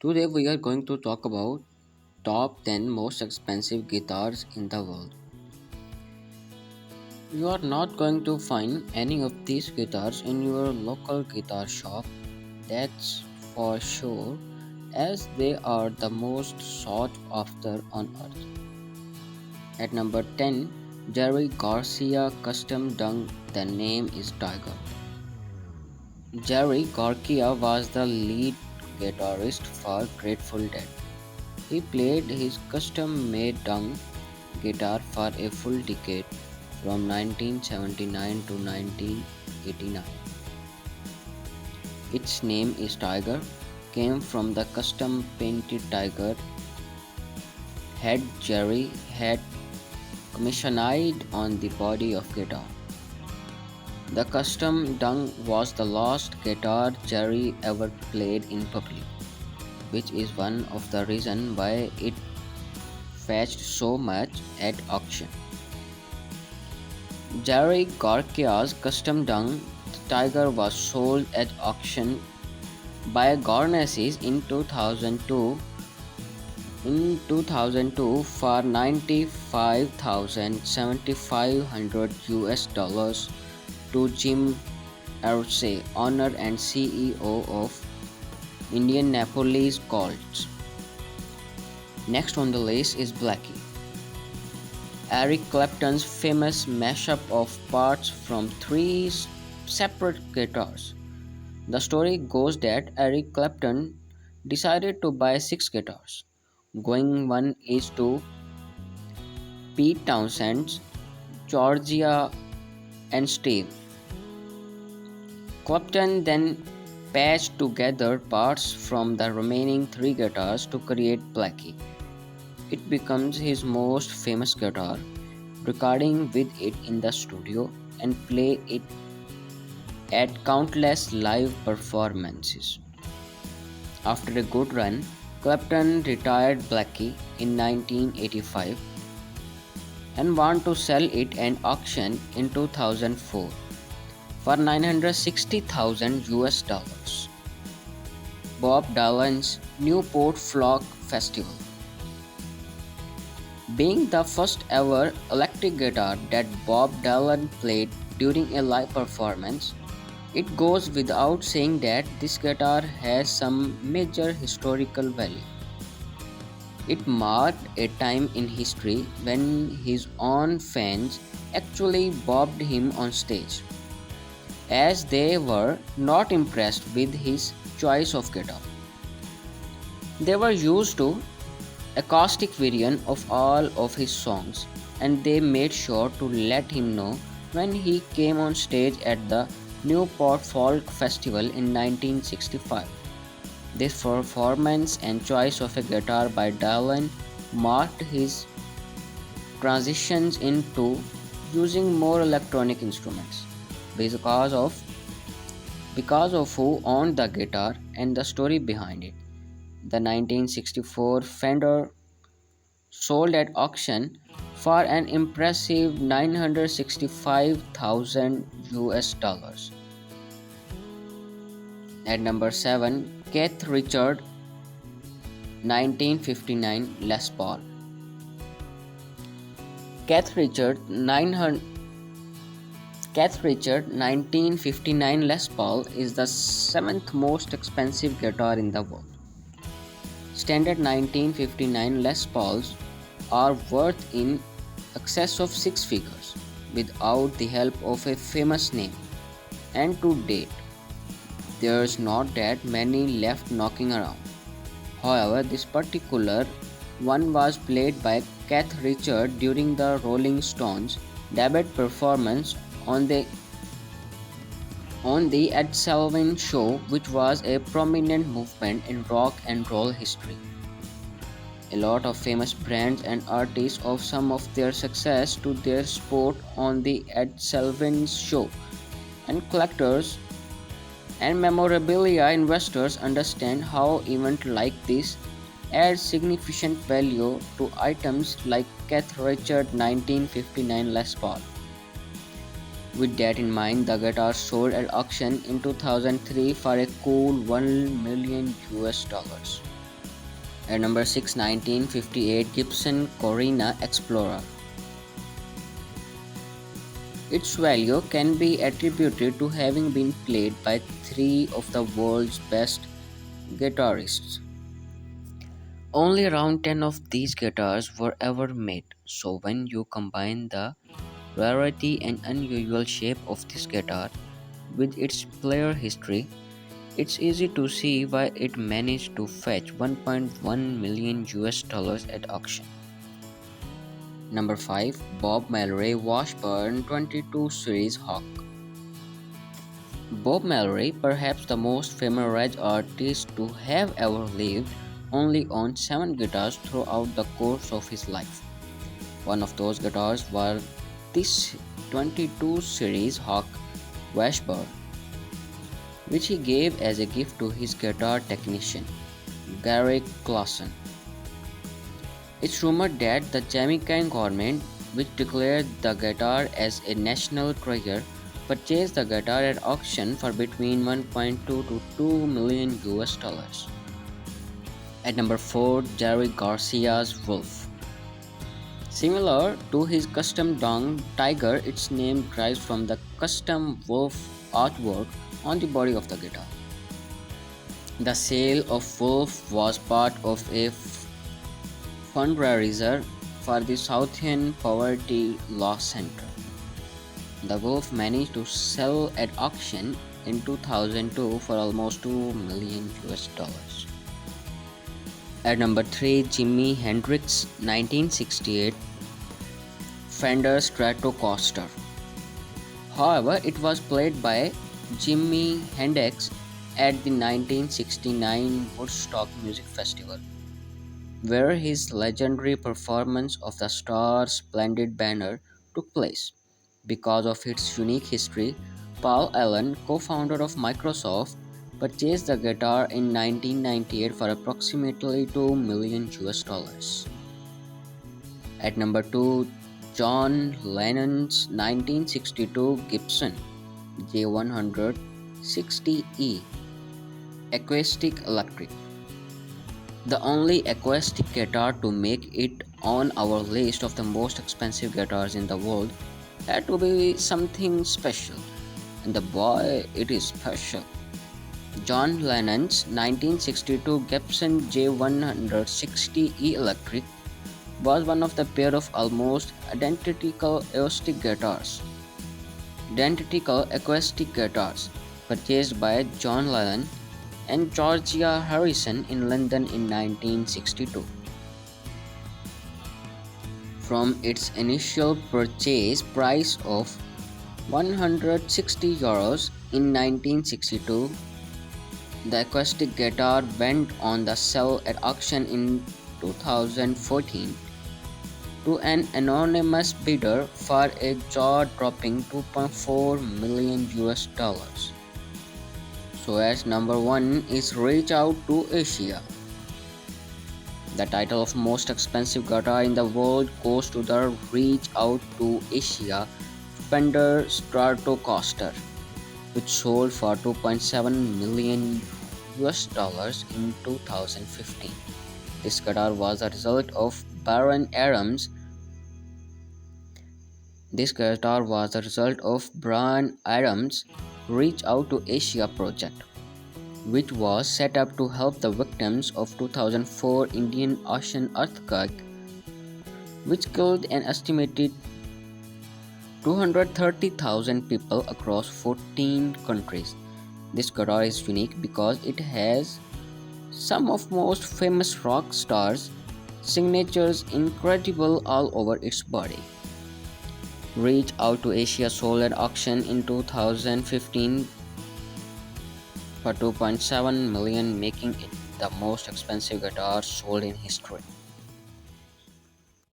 Today we are going to talk about top 10 most expensive guitars in the world. You are not going to find any of these guitars in your local guitar shop, that's for sure, as they are the most sought after on earth. At number 10, Jerry Garcia Custom Dung. The name is Tiger. Jerry Garcia was the lead guitarist for Grateful Dead. He played his custom-made Dung guitar for a full decade from 1979 to 1989. Its name is Tiger, came from the custom painted tiger head Jerry had commissioned on the body of guitar. The custom Dung was the last guitar Jerry ever played in public, which is one of the reasons why it fetched so much at auction. Jerry Garcia's custom Dung Tiger was sold at auction by Garnesses in 2002 for 95,000 $7,500 US to Jim Irsay, owner and CEO of Indianapolis Colts. Next on the list is Blackie, Eric Clapton's famous mashup of parts from three separate guitars. The story goes that Eric Clapton decided to buy six guitars, going one each to Pete Townshend's, Georgia, and Steve. Clapton then patched together parts from the remaining three guitars to create Blackie. It becomes his most famous guitar, recording with it in the studio and play it at countless live performances. After a good run, Clapton retired Blackie in 1985 and wanted to sell it at auction in 2004 for 960,000 US dollars. Bob Dylan's Newport Folk Festival. Being the first ever electric guitar that Bob Dylan played during a live performance, it goes without saying that this guitar has some major historical value. It marked a time in history when his own fans actually bobbed him on stage, as they were not impressed with his choice of guitar. They were used to acoustic version of all of his songs, and they made sure to let him know when he came on stage at the Newport Folk Festival in 1965. This performance and choice of a guitar by Dylan marked his transitions into using more electronic instruments because of who owned the guitar and the story behind it. The 1964 Fender sold at auction for an impressive 965,000 US dollars. At number 7, Keith Richard 1959 Les Paul. Keith Richard 900 Keith Richard 1959 Les Paul is the seventh most expensive guitar in the world. Standard 1959 Les Pauls are worth in excess of six figures without the help of a famous name, and to date, there's not that many left knocking around. However, this particular one was played by Keith Richard during the Rolling Stones' debut performance on the Ed Sullivan Show, which was a prominent movement in rock and roll history. A lot of famous brands and artists owe some of their success to their sport on the Ed Sullivan Show, and collectors and memorabilia investors understand how events like this add significant value to items like Keith Richard 1959 Les Paul. With that in mind, the guitar sold at auction in 2003 for a cool 1 million US dollars. At number 6, 1958 Gibson Corina Explorer. Its value can be attributed to having been played by three of the world's best guitarists. Only around 10 of these guitars were ever made, so when you combine the rarity and unusual shape of this guitar with its player history, it's easy to see why it managed to fetch 1.1 million US dollars at auction. Number 5, Bob Mallory Washburn 22 Series Hawk. Bob Mallory, perhaps the most famous artist to have ever lived, only owned 7 guitars throughout the course of his life. One of those guitars was this 22 Series Hawk Washburn, which he gave as a gift to his guitar technician, Garrick Clausen. It's rumored that the Jamaican government, which declared the guitar as a national treasure, purchased the guitar at auction for between 1.2 to 2 million US dollars. At number 4, Jerry Garcia's Wolf. Similar to his custom dong tiger, its name derives from the custom wolf artwork on the body of the guitar. The sale of Wolf was part of a fundraiser for the Southern Poverty Law Center. The Wolf managed to sell at auction in 2002 for almost 2 million US dollars. At number 3, Jimi Hendrix 1968 Fender Stratocaster. However, it was played by Jimi Hendrix at the 1969 Woodstock Music Festival, where his legendary performance of the Star Splendid Banner took place. Because of its unique history, Paul Allen, co-founder of Microsoft, purchased the guitar in 1998 for approximately 2 million US dollars. At number 2, John Lennon's 1962 Gibson J160E Acoustic Electric. The only acoustic guitar to make it on our list of the most expensive guitars in the world had to be something special, and the boy, it is special. John Lennon's 1962 Gibson J160E Electric was one of the pair of almost identical acoustic guitars purchased by John Lennon and Georgia Harrison in London in 1962. From its initial purchase price of €160 in 1962, the acoustic guitar went on the sale at auction in 2014 to an anonymous bidder for a jaw-dropping 2.4 million US dollars. So as number 1 is Reach Out to Asia. The title of most expensive guitar in the world goes to the Reach Out to Asia Fender Stratocaster, which sold for 2.7 million US dollars in 2015. This guitar was a result of Brian Adams' Reach Out to Asia project, which was set up to help the victims of 2004 Indian Ocean earthquake, which killed an estimated 230,000 people across 14 countries. This guitar is unique because it has some of most famous rock stars' signatures incredible all over its body. Reach Out to Asia sold at auction in 2015 for 2.7 million, making it the most expensive guitar sold in history.